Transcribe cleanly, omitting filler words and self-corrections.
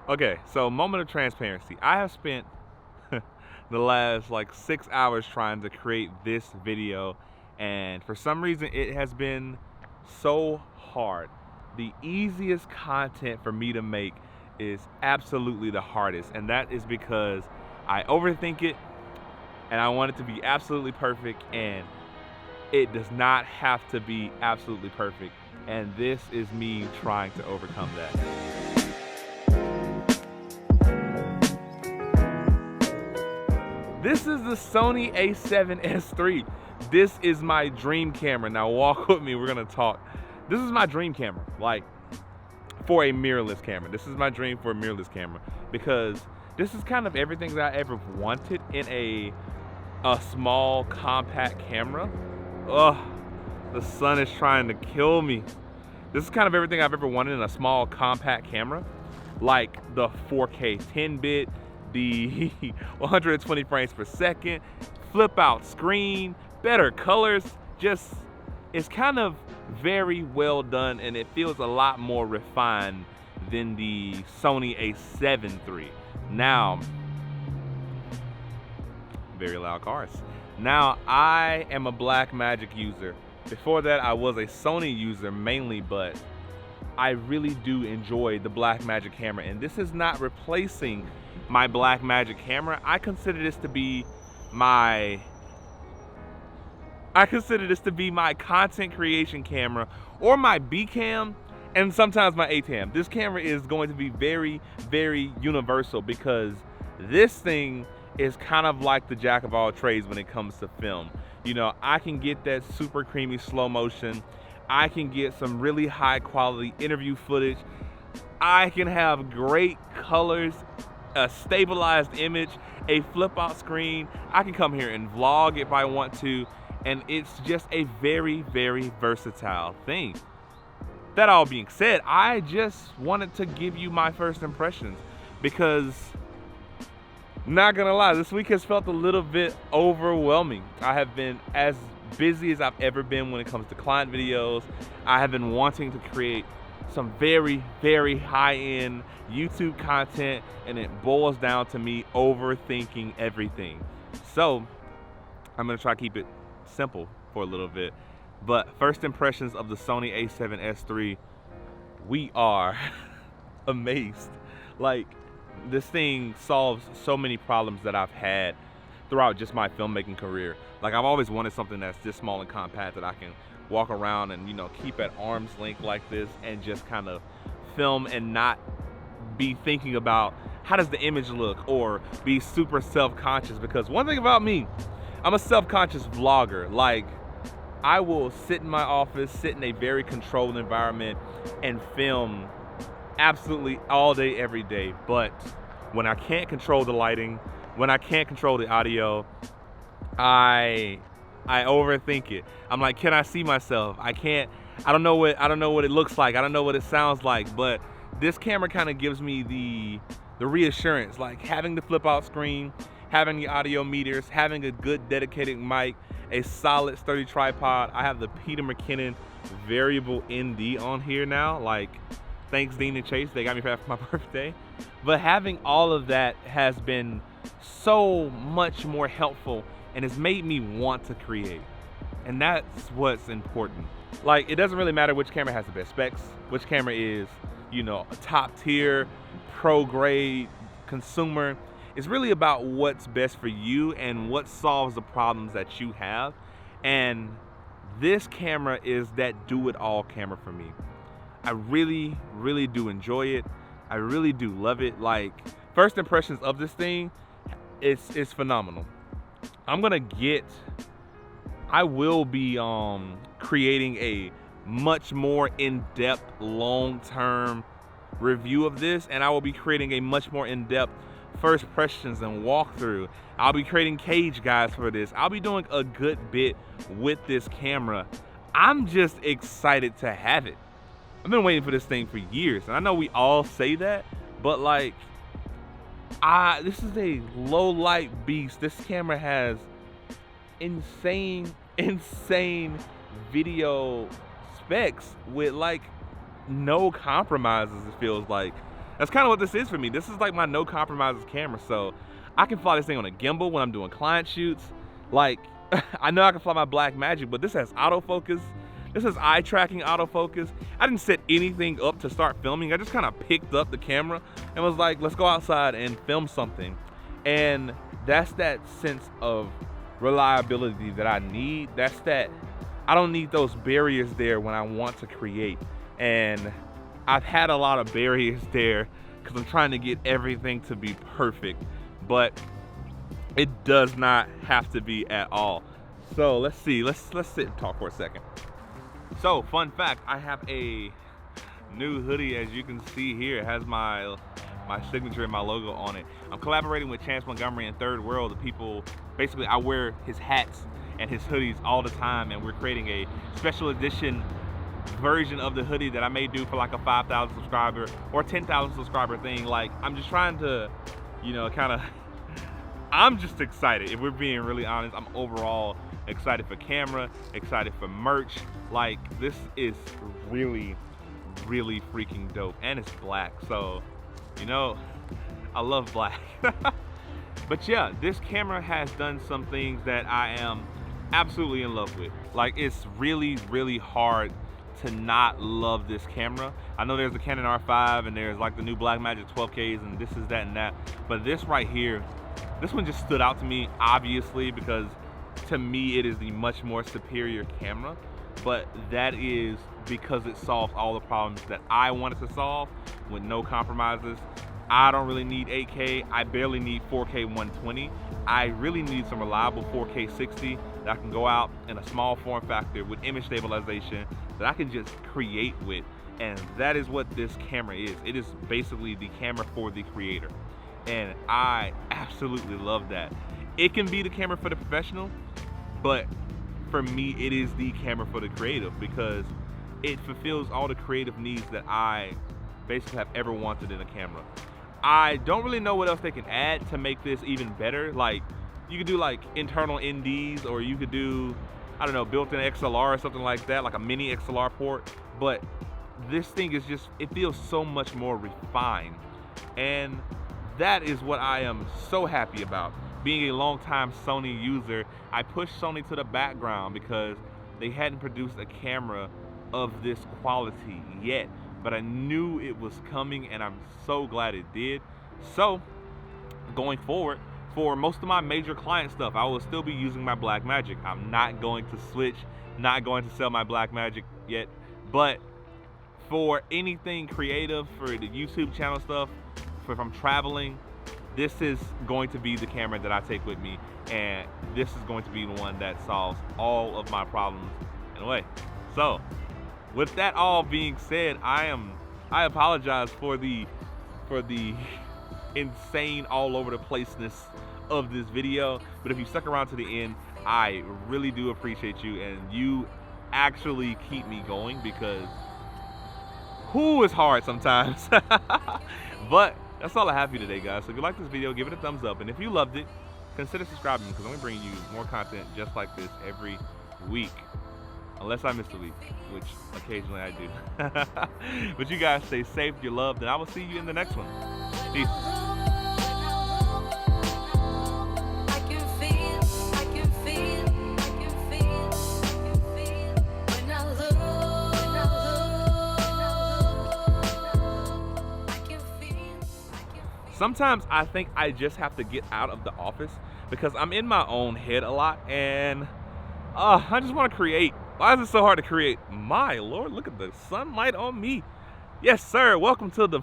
Okay, so moment of transparency. I have spent the last like 6 hours trying to create this video, and for some reason it has been so hard. The easiest content for me to make is absolutely the hardest, and that is because I overthink it and I want it to be absolutely perfect, and it does not have to be absolutely perfect, and this is me trying to overcome that. This is the Sony A7S III. This is my dream camera. Now walk with me, we're gonna talk. This is my dream camera, like for a mirrorless camera. This is my dream for a mirrorless camera because this is kind of everything that I ever wanted in a small compact camera. Ugh, the sun is trying to kill me. This is kind of everything I've ever wanted in a small compact camera, like the 4K 10-bit, the 120 frames per second, flip out screen, better colors. Just, it's kind of very well done, and it feels a lot more refined than the Sony A7 III. Now, very loud cars. Now, I am a Blackmagic user. Before that, I was a Sony user mainly, but I really do enjoy the Blackmagic camera, and this is not replacing my Blackmagic camera. I consider this to be my content creation camera, or my B cam, and sometimes my A cam. This camera is going to be very, very universal because this thing is kind of like the jack of all trades when it comes to film. You know, I can get that super creamy slow motion. I can get some really high quality interview footage. I can have great colors, a stabilized image, a flip out screen. I can come here and vlog if I want to, and it's just a very, very versatile thing. That all being said, I just wanted to give you my first impressions because, not gonna lie, this week has felt a little bit overwhelming. I have been as busy as I've ever been when it comes to client videos. I have been wanting to create some very, very high-end YouTube content, and it boils down to me overthinking everything. So I'm gonna try to keep it simple for a little bit. But first impressions of the Sony A7S III, we are amazed. Like, this thing solves so many problems that I've had throughout just my filmmaking career. Like, I've always wanted something that's this small and compact that I can walk around and, you know, keep at arm's length like this and just kind of film and not be thinking about how does the image look or be super self-conscious. Because one thing about me, I'm a self-conscious vlogger. Like, I will sit in my office, sit in a very controlled environment and film absolutely all day, every day. But when I can't control the lighting, when I can't control the audio, I overthink it. I'm like, can I see myself? I don't know what it looks like. I don't know what it sounds like. But this camera kind of gives me the reassurance, like having the flip out screen, having the audio meters, having a good dedicated mic, a solid sturdy tripod. I have the Peter McKinnon variable ND on here now. Like, thanks Dean and Chase, they got me for my birthday. But having all of that has been so much more helpful and has made me want to create. And that's what's important. Like, it doesn't really matter which camera has the best specs, which camera is, you know, a top tier, pro grade consumer. It's really about what's best for you and what solves the problems that you have. And this camera is that do-it-all camera for me. I really, really do enjoy it. I really do love it. Like, first impressions of this thing, it's phenomenal. I will be creating a much more in-depth, long-term review of this, and I will be creating a much more in-depth first impressions and walkthrough. I'll be creating cage guides for this. I'll be doing a good bit with this camera. I'm just excited to have it. I've been waiting for this thing for years, and I know we all say that, but like, this is a low light beast. This camera has insane video specs with like no compromises, it feels like. That's kind of what this is for me. This is like my no compromises camera. So I can fly this thing on a gimbal when I'm doing client shoots. Like, I know I can fly my Blackmagic, but this has autofocus. This is eye tracking autofocus. I didn't set anything up to start filming. I just kind of picked up the camera and was like, let's go outside and film something. And that's that sense of reliability that I need. That's that, I don't need those barriers there when I want to create. And I've had a lot of barriers there because I'm trying to get everything to be perfect, but it does not have to be at all. So let's see, let's sit and talk for a second. So fun fact, I have a new hoodie, as you can see here. It has my signature and my logo on it. I'm collaborating with Chance Montgomery and Third World. The people, basically I wear his hats and his hoodies all the time, and we're creating a special edition version of the hoodie that I may do for like a 5,000 subscriber or 10,000 subscriber thing. Like, I'm just trying to, you know, kind of, I'm just excited. If we're being really honest, I'm overall excited for camera, excited for merch. Like, this is really, really freaking dope. And it's black, so, you know, I love black. But yeah, this camera has done some things that I am absolutely in love with. Like, it's really, really hard to not love this camera. I know there's the Canon R5 and there's like the new Blackmagic 12Ks and this is that and that, but this right here, this one just stood out to me, obviously, because to me it is the much more superior camera, but that is because it solves all the problems that I wanted to solve with no compromises. I don't really need 8K, I barely need 4K 120. I really need some reliable 4K 60 that I can go out in a small form factor with image stabilization that I can just create with. And that is what this camera is. It is basically the camera for the creator. And I absolutely love that. It can be the camera for the professional, but for me, it is the camera for the creative because it fulfills all the creative needs that I basically have ever wanted in a camera. I don't really know what else they can add to make this even better. Like, you could do like internal NDs, or you could do, I don't know, built-in XLR or something like that, like a mini XLR port. But this thing is just, it feels so much more refined. And that is what I am so happy about. Being a longtime Sony user, I pushed Sony to the background because they hadn't produced a camera of this quality yet. But I knew it was coming, and I'm so glad it did. So going forward, for most of my major client stuff, I will still be using my Blackmagic. I'm not going to switch, not going to sell my Blackmagic yet. But for anything creative, for the YouTube channel stuff, for if I'm traveling, this is going to be the camera that I take with me, and this is going to be the one that solves all of my problems in a way. So with that all being said, I apologize for the insane all over the placeness of this video, but if you stuck around to the end, I really do appreciate you, and you actually keep me going because who is hard sometimes. But that's all I have for you today, guys. So if you like this video, give it a thumbs up, and if you loved it, consider subscribing because I'm gonna bring you more content just like this every week. Unless I miss a week, which occasionally I do. But you guys stay safe, you're loved, and I will see you in the next one. Peace. Sometimes I think I just have to get out of the office because I'm in my own head a lot, and I just want to create. Why is it so hard to create? My Lord, look at the sunlight on me. Yes, sir. Welcome to the